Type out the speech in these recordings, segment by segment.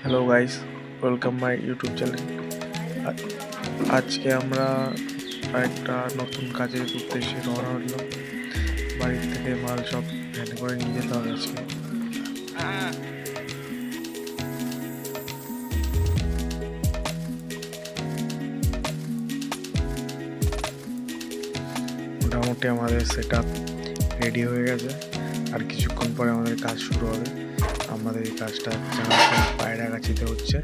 Hello guys, welcome my YouTube channel. আজকে আমরা একটা নতুন কাজের উদ্দেশ্যে রওনা হলাম। বাড়ির থেকে মাল সব ভ্যানে করে নিয়ে যেতে হবে আজকে। মোটামুটি আমাদের সেট আপ রেডি হয়ে গেছে, আর কিছুক্ষণ পরে আমাদের কাজ শুরু হবে। আমাদের এই কাজটা পায়রাগাছিতে হচ্ছে।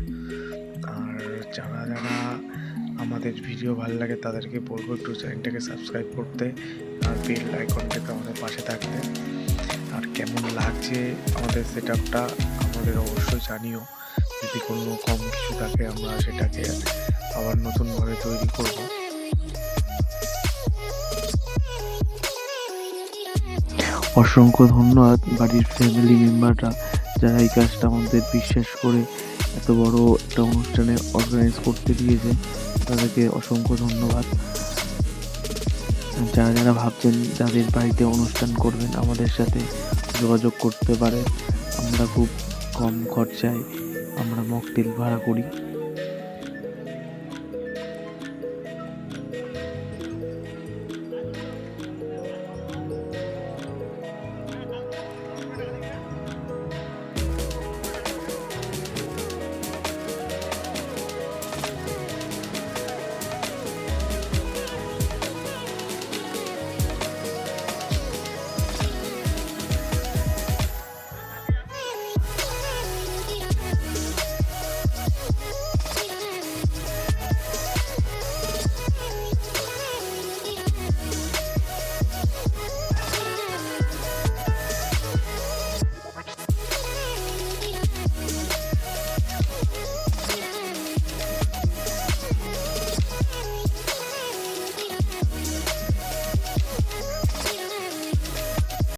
আর যারা যারা আমাদের ভিডিও ভালো লাগে তাদেরকে বলবো একটু চ্যানেলটাকে সাবস্ক্রাইব করতে আর বেল আইকনটাকে আমাদের পাশে থাকতে। আর কেমন লাগছে আমাদের সেট আপটা আমাদের অবশ্যই জানিও। যদি কোনো কম কিছু থাকে আমরা সেটাকে আবার নতুনভাবে তৈরি করব। অসংখ্য ধন্যবাদ বাড়ির ফ্যামিলি মেম্বাররা যারা এই কাজটা আমাদের বিশ্বাস করে এত বড় একটা অনুষ্ঠানে অর্গানাইজ করতে দিয়েছে, তাদেরকে অসংখ্য ধন্যবাদ। যারা যারা ভাবছেন যাদের বাড়িতে অনুষ্ঠান করবেন আমাদের সাথে যোগাযোগ করতে পারে। আমরা খুব কম খরচায় আমরা মকটেল ভাড়া করি।